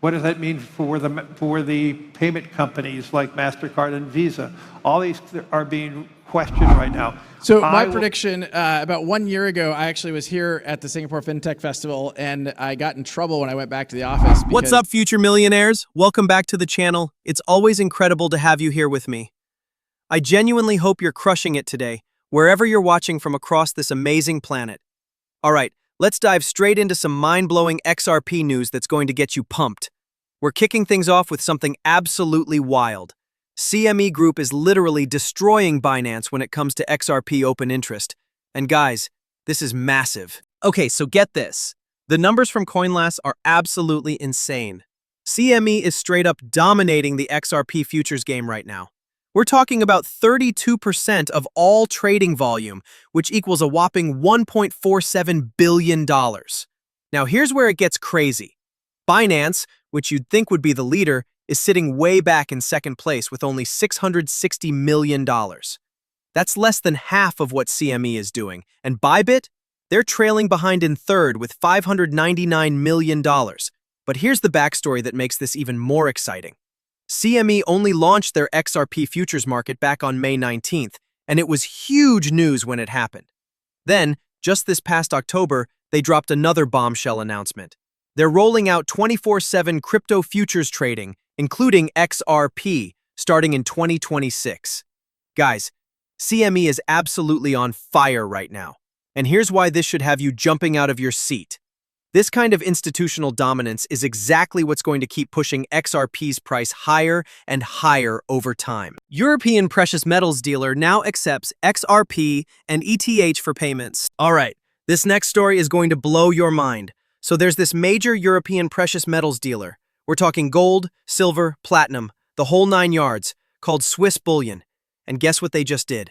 What does that mean for the payment companies like Mastercard and Visa? All these are being questioned right now. So my prediction, about 1 year ago, I actually was here at the Singapore Fintech Festival, and I got in trouble when I went back to the office. What's up, future millionaires? Welcome back to the channel. It's always incredible to have you here with me. I genuinely hope you're crushing it today, wherever you're watching from across this amazing planet. All right, let's dive straight into some mind-blowing XRP news that's going to get you pumped. We're kicking things off with something absolutely wild. CME Group is literally destroying Binance when it comes to XRP open interest. And guys, this is massive. Okay, so get this. The numbers from CoinLast are absolutely insane. CME is straight up dominating the XRP futures game right now. We're talking about 32% of all trading volume, which equals a whopping $1.47 billion. Now here's where it gets crazy. Binance, which you'd think would be the leader, is sitting way back in second place with only $660 million. That's less than half of what CME is doing. And Bybit, they're trailing behind in third with $599 million. But here's the backstory that makes this even more exciting. CME only launched their XRP futures market back on May 19th, and it was huge news when it happened. Then, just this past October, they dropped another bombshell announcement. They're rolling out 24/7 crypto futures trading, including XRP, starting in 2026. Guys, CME is absolutely on fire right now. And here's why this should have you jumping out of your seat. This kind of institutional dominance is exactly what's going to keep pushing XRP's price higher and higher over time. European precious metals dealer now accepts XRP and ETH for payments. All right, this next story is going to blow your mind. So there's this major European precious metals dealer. We're talking gold, silver, platinum, the whole 9 yards, called Swiss Bullion. And guess what they just did?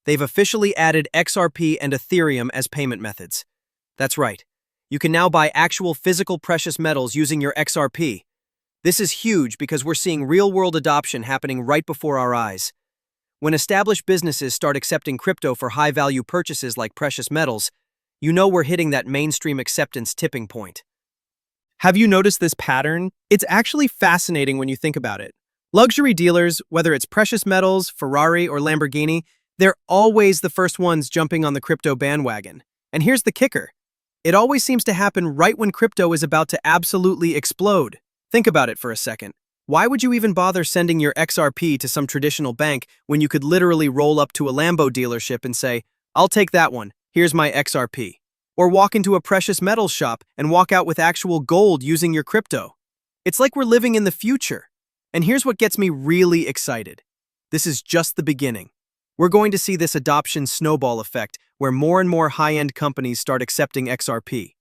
They've officially added XRP and Ethereum as payment methods. That's right. You can now buy actual physical precious metals using your XRP. This is huge because we're seeing real-world adoption happening right before our eyes. When established businesses start accepting crypto for high-value purchases like precious metals, you know we're hitting that mainstream acceptance tipping point. Have you noticed this pattern? It's actually fascinating when you think about it. Luxury dealers, whether it's precious metals, Ferrari, or Lamborghini, they're always the first ones jumping on the crypto bandwagon. And here's the kicker. It always seems to happen right when crypto is about to absolutely explode. Think about it for a second. Why would you even bother sending your XRP to some traditional bank when you could literally roll up to a Lambo dealership and say, "I'll take that one. Here's my XRP." Or walk into a precious metals shop and walk out with actual gold using your crypto. It's like we're living in the future. And here's what gets me really excited. This is just the beginning. We're going to see this adoption snowball effect where more and more high-end companies start accepting XRP.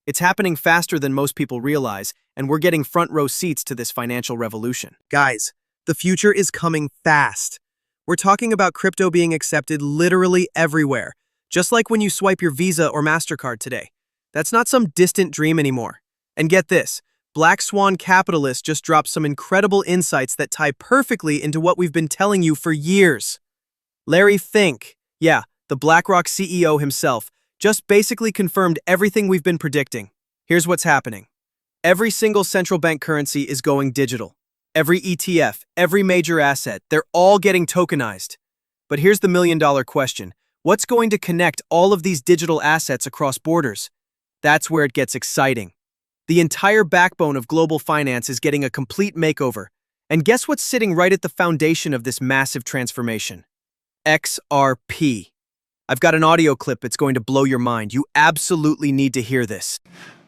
It's happening faster than most people realize, and we're getting front-row seats to this financial revolution. Guys, the future is coming fast. We're talking about crypto being accepted literally everywhere. Just like when you swipe your Visa or Mastercard today. That's not some distant dream anymore. And get this, Black Swan Capitalist just dropped some incredible insights that tie perfectly into what we've been telling you for years. Larry Fink, yeah, the BlackRock CEO himself, just basically confirmed everything we've been predicting. Here's what's happening. Every single central bank currency is going digital. Every ETF, every major asset, they're all getting tokenized. But here's the million-dollar question. What's going to connect all of these digital assets across borders? That's where it gets exciting. The entire backbone of global finance is getting a complete makeover. And guess what's sitting right at the foundation of this massive transformation? XRP. I've got an audio clip that's going to blow your mind. You absolutely need to hear this.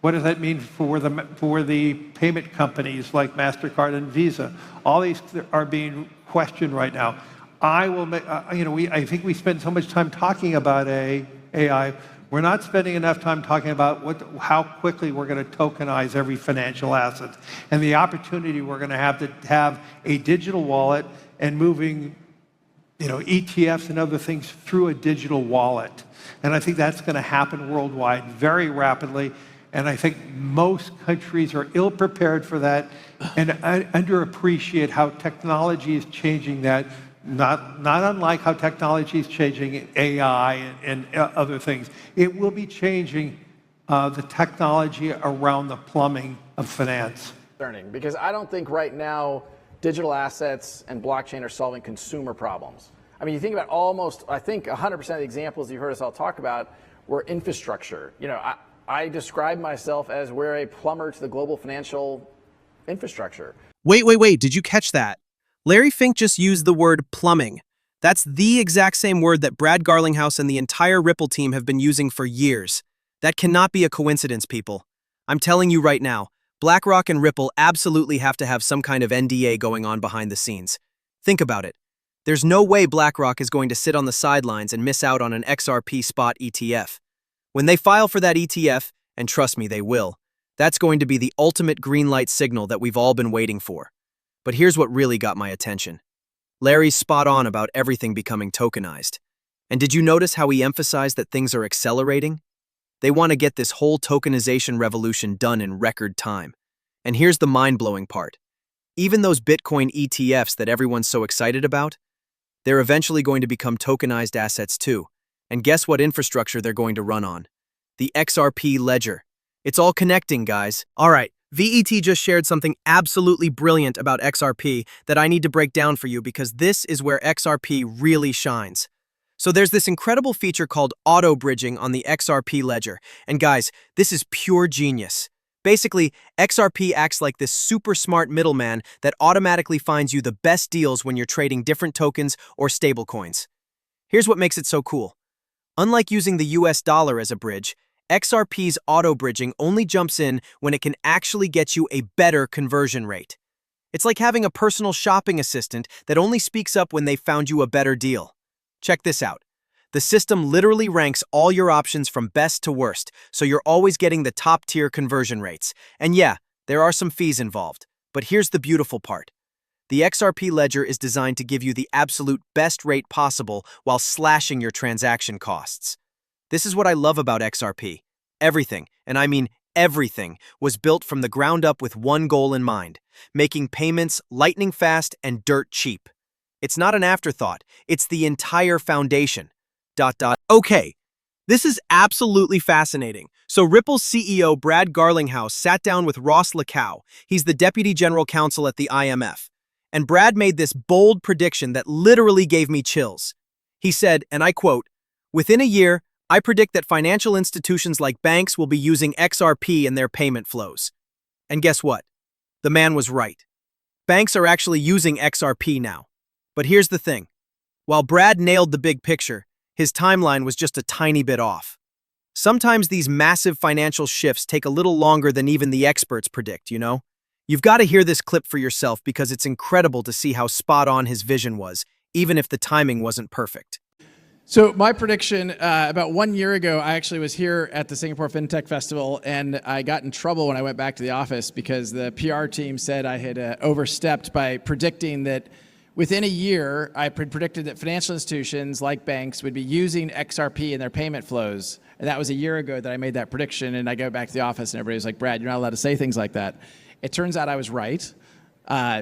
What does that mean for the payment companies like Mastercard and Visa? All these are being questioned right now. I think we spend so much time talking about AI. We're not spending enough time talking about how quickly we're going to tokenize every financial asset and the opportunity we're going to have a digital wallet and moving, ETFs and other things through a digital wallet. And I think that's going to happen worldwide very rapidly. And I think most countries are ill-prepared for that and underappreciate how technology is changing that. Not unlike how technology is changing AI and other things. It will be changing the technology around the plumbing of finance. Concerning, because I don't think right now digital assets and blockchain are solving consumer problems. I mean, you think about I think 100% of the examples you heard us all talk about were infrastructure. You know, I describe myself as we're a plumber to the global financial infrastructure. Wait, did you catch that? Larry Fink just used the word plumbing. That's the exact same word that Brad Garlinghouse and the entire Ripple team have been using for years. That cannot be a coincidence, people. I'm telling you right now, BlackRock and Ripple absolutely have to have some kind of NDA going on behind the scenes. Think about it. There's no way BlackRock is going to sit on the sidelines and miss out on an XRP spot ETF. When they file for that ETF, and trust me, they will, that's going to be the ultimate green light signal that we've all been waiting for. But here's what really got my attention. Larry's spot on about everything becoming tokenized. And did you notice how he emphasized that things are accelerating? They want to get this whole tokenization revolution done in record time. And here's the mind-blowing part. Even those Bitcoin ETFs that everyone's so excited about, they're eventually going to become tokenized assets too. And guess what infrastructure they're going to run on? The XRP Ledger. It's all connecting, guys. All right, VET just shared something absolutely brilliant about XRP that I need to break down for you because this is where XRP really shines. So there's this incredible feature called auto bridging on the XRP Ledger. And guys, this is pure genius. Basically, XRP acts like this super smart middleman that automatically finds you the best deals when you're trading different tokens or stablecoins. Here's what makes it so cool. Unlike using the US dollar as a bridge, XRP's auto bridging only jumps in when it can actually get you a better conversion rate. It's like having a personal shopping assistant that only speaks up when they've found you a better deal. Check this out. The system literally ranks all your options from best to worst, so you're always getting the top-tier conversion rates. And yeah, there are some fees involved. But here's the beautiful part. The XRP Ledger is designed to give you the absolute best rate possible while slashing your transaction costs. This is what I love about XRP. Everything, and I mean everything, was built from the ground up with one goal in mind: making payments lightning fast and dirt cheap. It's not an afterthought, it's the entire foundation. Okay, this is absolutely fascinating. So Ripple's CEO Brad Garlinghouse sat down with Ross Lacow. He's the Deputy General Counsel at the IMF. And Brad made this bold prediction that literally gave me chills. He said, and I quote, "Within a year, I predict that financial institutions like banks will be using XRP in their payment flows." And guess what? The man was right. Banks are actually using XRP now. But here's the thing. While Brad nailed the big picture, his timeline was just a tiny bit off. Sometimes these massive financial shifts take a little longer than even the experts predict, you know? You've got to hear this clip for yourself because it's incredible to see how spot on his vision was, even if the timing wasn't perfect. So my prediction, about 1 year ago, I actually was here at the Singapore Fintech Festival, and I got in trouble when I went back to the office because the PR team said I had overstepped by predicting that within a year, I predicted that financial institutions like banks would be using XRP in their payment flows. And that was a year ago that I made that prediction, and I go back to the office and everybody was like, "Brad, you're not allowed to say things like that." It turns out I was right,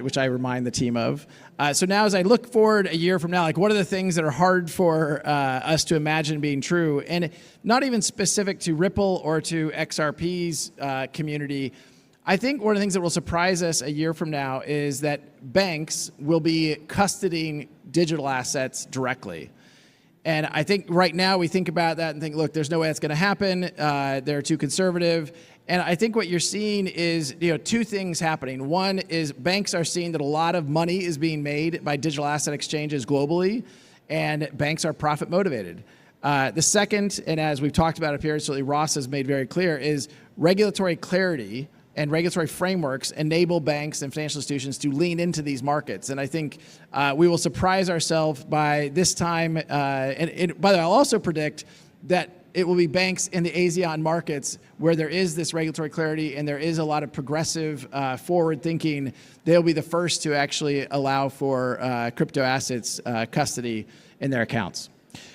which I remind the team of. So now as I look forward a year from now, like what are the things that are hard for us to imagine being true? And not even specific to Ripple or to XRP's community. I think one of the things that will surprise us a year from now is that banks will be custodying digital assets directly. And I think right now we think about that and think, look, there's no way that's going to happen. They're too conservative. And I think what you're seeing is, two things happening. One is banks are seeing that a lot of money is being made by digital asset exchanges globally, and banks are profit motivated. The second, and as we've talked about up here, certainly Ross has made very clear, is regulatory clarity and regulatory frameworks enable banks and financial institutions to lean into these markets. And I think we will surprise ourselves by this time. And by the way, I'll also predict that it will be banks in the ASEAN markets where there is this regulatory clarity and there is a lot of progressive forward thinking. They'll be the first to actually allow for crypto assets custody in their accounts.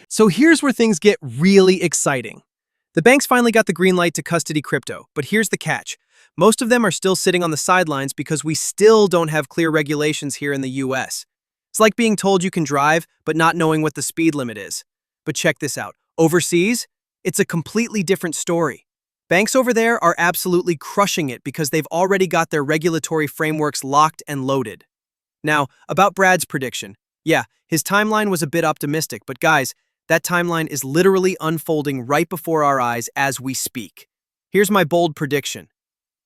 So here's where things get really exciting. The banks finally got the green light to custody crypto, but here's the catch. Most of them are still sitting on the sidelines because we still don't have clear regulations here in the US. It's like being told you can drive, but not knowing what the speed limit is. But check this out. Overseas, it's a completely different story. Banks over there are absolutely crushing it because they've already got their regulatory frameworks locked and loaded. Now, about Brad's prediction. Yeah, his timeline was a bit optimistic, but guys, that timeline is literally unfolding right before our eyes as we speak. Here's my bold prediction.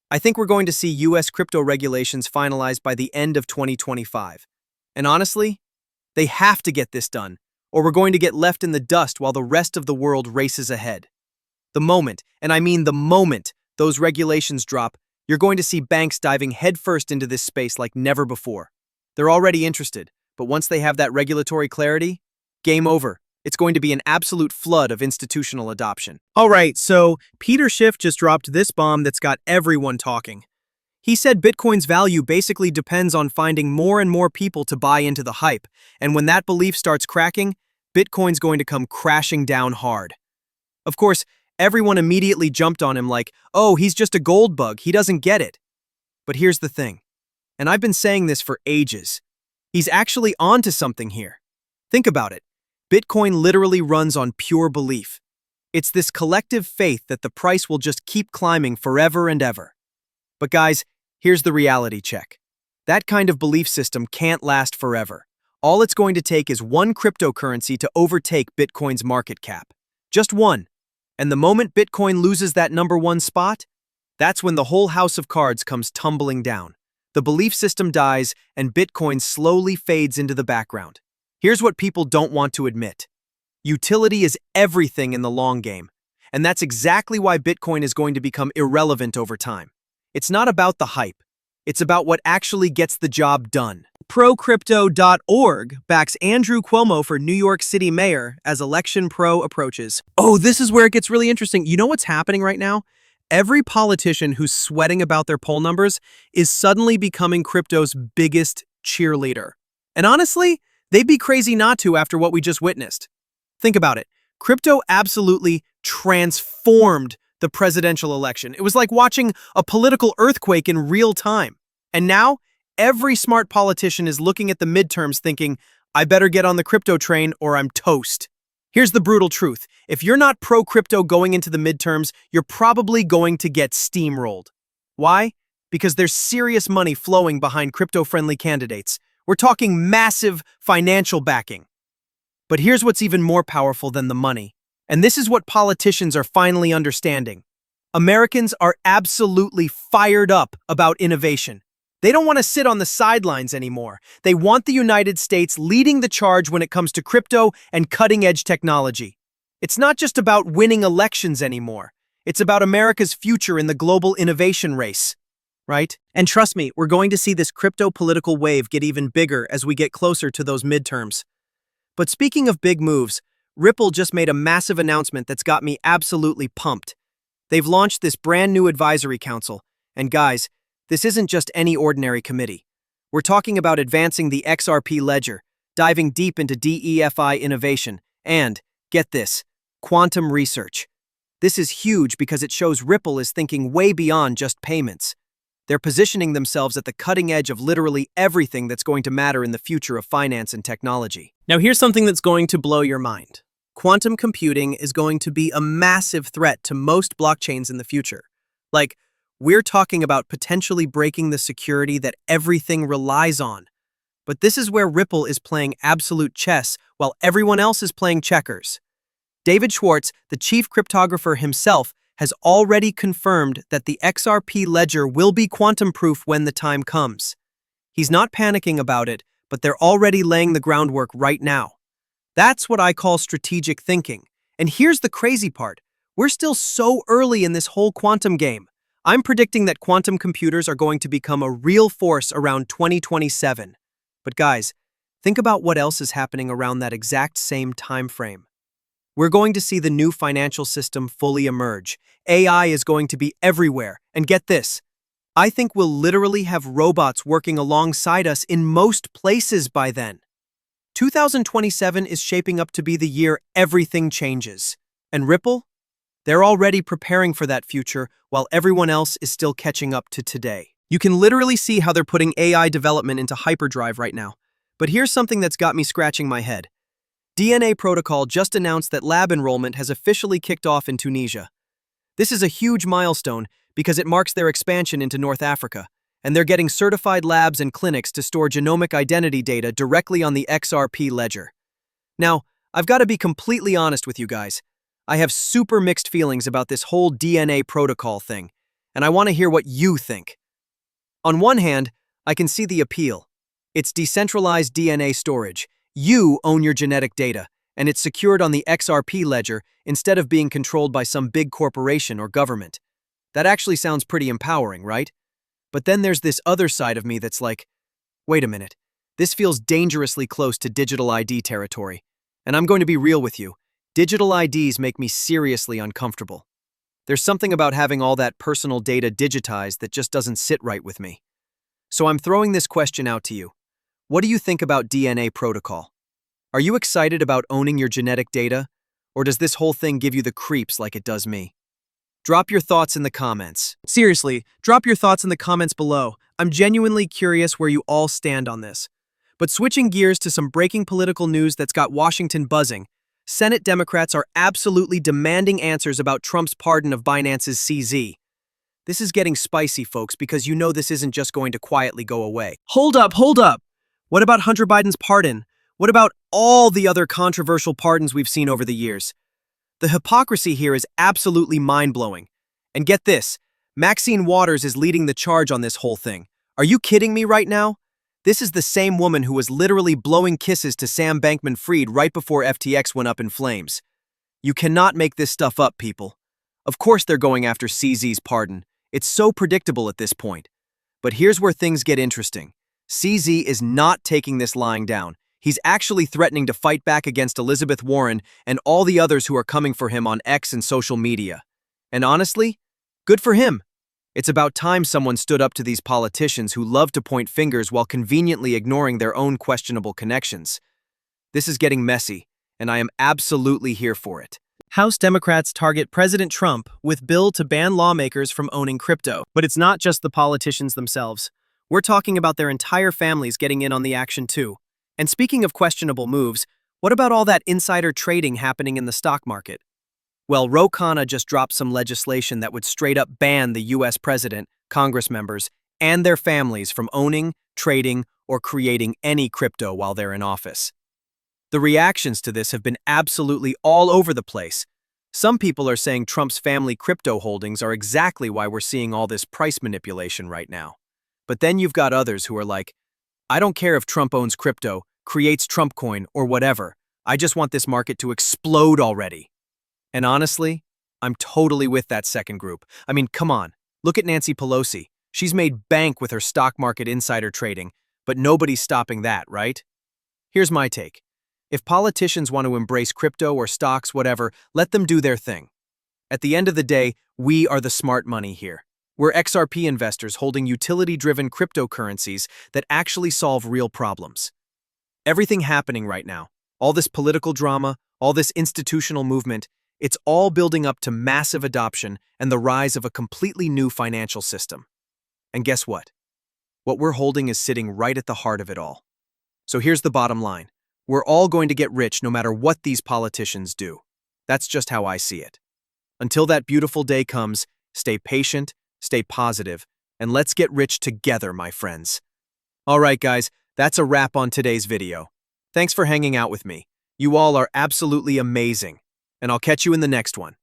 I think we're going to see US crypto regulations finalized by the end of 2025. And honestly, they have to get this done, or we're going to get left in the dust while the rest of the world races ahead. The moment, and I mean the moment, those regulations drop, you're going to see banks diving headfirst into this space like never before. They're already interested, but once they have that regulatory clarity, game over. It's going to be an absolute flood of institutional adoption. All right, so Peter Schiff just dropped this bomb that's got everyone talking. He said Bitcoin's value basically depends on finding more and more people to buy into the hype, and when that belief starts cracking, Bitcoin's going to come crashing down hard. Of course, everyone immediately jumped on him like, oh, he's just a gold bug, he doesn't get it. But here's the thing, and I've been saying this for ages. He's actually onto something here. Think about it. Bitcoin literally runs on pure belief. It's this collective faith that the price will just keep climbing forever and ever. But guys, here's the reality check. That kind of belief system can't last forever. All it's going to take is one cryptocurrency to overtake Bitcoin's market cap. Just one. And the moment Bitcoin loses that #1 spot, that's when the whole house of cards comes tumbling down. The belief system dies and Bitcoin slowly fades into the background. Here's what people don't want to admit. Utility is everything in the long game, and that's exactly why Bitcoin is going to become irrelevant over time. It's not about the hype. It's about what actually gets the job done. ProCrypto.org backs Andrew Cuomo for New York City mayor as Election Pro approaches. Oh, this is where it gets really interesting. You know what's happening right now? Every politician who's sweating about their poll numbers is suddenly becoming crypto's biggest cheerleader. And honestly, they'd be crazy not to after what we just witnessed. Think about it. Crypto absolutely transformed the presidential election. It was like watching a political earthquake in real time. And now, every smart politician is looking at the midterms thinking, I better get on the crypto train or I'm toast. Here's the brutal truth. If you're not pro-crypto going into the midterms, you're probably going to get steamrolled. Why? Because there's serious money flowing behind crypto-friendly candidates. We're talking massive financial backing. But here's what's even more powerful than the money. And this is what politicians are finally understanding. Americans are absolutely fired up about innovation. They don't want to sit on the sidelines anymore. They want the United States leading the charge when it comes to crypto and cutting-edge technology. It's not just about winning elections anymore. It's about America's future in the global innovation race. Right? And trust me, we're going to see this crypto political wave get even bigger as we get closer to those midterms. But speaking of big moves, Ripple just made a massive announcement that's got me absolutely pumped. They've launched this brand new advisory council. And guys, this isn't just any ordinary committee. We're talking about advancing the XRP Ledger, diving deep into DeFi innovation, and, get this, quantum research. This is huge because it shows Ripple is thinking way beyond just payments. They're positioning themselves at the cutting edge of literally everything that's going to matter in the future of finance and technology. Now here's something that's going to blow your mind. Quantum computing is going to be a massive threat to most blockchains in the future. Like, we're talking about potentially breaking the security that everything relies on. But this is where Ripple is playing absolute chess while everyone else is playing checkers. David Schwartz, the chief cryptographer himself, has already confirmed that the XRP Ledger will be quantum-proof when the time comes. He's not panicking about it, but they're already laying the groundwork right now. That's what I call strategic thinking. And here's the crazy part. We're still so early in this whole quantum game. I'm predicting that quantum computers are going to become a real force around 2027. But guys, think about what else is happening around that exact same time frame. We're going to see the new financial system fully emerge. AI is going to be everywhere. And get this, I think we'll literally have robots working alongside us in most places by then. 2027 is shaping up to be the year everything changes. And Ripple? They're already preparing for that future while everyone else is still catching up to today. You can literally see how they're putting AI development into hyperdrive right now. But here's something that's got me scratching my head. DNA Protocol just announced that lab enrollment has officially kicked off in Tunisia. This is a huge milestone because it marks their expansion into North Africa, and they're getting certified labs and clinics to store genomic identity data directly on the XRP Ledger. Now, I've got to be completely honest with you guys. I have super mixed feelings about this whole DNA protocol thing, and I want to hear what you think. On one hand, I can see the appeal. It's decentralized DNA storage. You own your genetic data, and it's secured on the XRP Ledger instead of being controlled by some big corporation or government. That actually sounds pretty empowering, right? But then there's this other side of me that's like, wait a minute, this feels dangerously close to digital ID territory. And I'm going to be real with you, digital IDs make me seriously uncomfortable. There's something about having all that personal data digitized that just doesn't sit right with me. So I'm throwing this question out to you. What do you think about DNA protocol? Are you excited about owning your genetic data? Or does this whole thing give you the creeps like it does me? Drop your thoughts in the comments. Seriously, drop your thoughts in the comments below. I'm genuinely curious where you all stand on this. But switching gears to some breaking political news that's got Washington buzzing, Senate Democrats are absolutely demanding answers about Trump's pardon of Binance's CZ. This is getting spicy, folks, because you know this isn't just going to quietly go away. Hold up, hold up! What about Hunter Biden's pardon? What about all the other controversial pardons we've seen over the years? The hypocrisy here is absolutely mind-blowing. And get this, Maxine Waters is leading the charge on this whole thing. Are you kidding me right now? This is the same woman who was literally blowing kisses to Sam Bankman-Fried right before FTX went up in flames. You cannot make this stuff up, people. Of course they're going after CZ's pardon. It's so predictable at this point. But here's where things get interesting. CZ is not taking this lying down. He's actually threatening to fight back against Elizabeth Warren and all the others who are coming for him on X and social media. And honestly, good for him. It's about time someone stood up to these politicians who love to point fingers while conveniently ignoring their own questionable connections. This is getting messy, and I am absolutely here for it. House Democrats target President Trump with bill to ban lawmakers from owning crypto. But it's not just the politicians themselves. We're talking about their entire families getting in on the action too. And speaking of questionable moves, what about all that insider trading happening in the stock market? Well, Ro Khanna just dropped some legislation that would straight up ban the US president, Congress members, and their families from owning, trading, or creating any crypto while they're in office. The reactions to this have been absolutely all over the place. Some people are saying Trump's family crypto holdings are exactly why we're seeing all this price manipulation right now. But then you've got others who are like, I don't care if Trump owns crypto, creates Trump coin, or whatever. I just want this market to explode already. And honestly, I'm totally with that second group. I mean, come on. Look at Nancy Pelosi. She's made bank with her stock market insider trading, but nobody's stopping that, right? Here's my take. If politicians want to embrace crypto or stocks, whatever, let them do their thing. At the end of the day, we are the smart money here. We're XRP investors holding utility-driven cryptocurrencies that actually solve real problems. Everything happening right now, all this political drama, all this institutional movement, it's all building up to massive adoption and the rise of a completely new financial system. And guess what? What we're holding is sitting right at the heart of it all. So here's the bottom line. We're all going to get rich no matter what these politicians do. That's just how I see it. Until that beautiful day comes, stay patient, stay positive, and let's get rich together, my friends. All right, guys, that's a wrap on today's video. Thanks for hanging out with me. You all are absolutely amazing, and I'll catch you in the next one.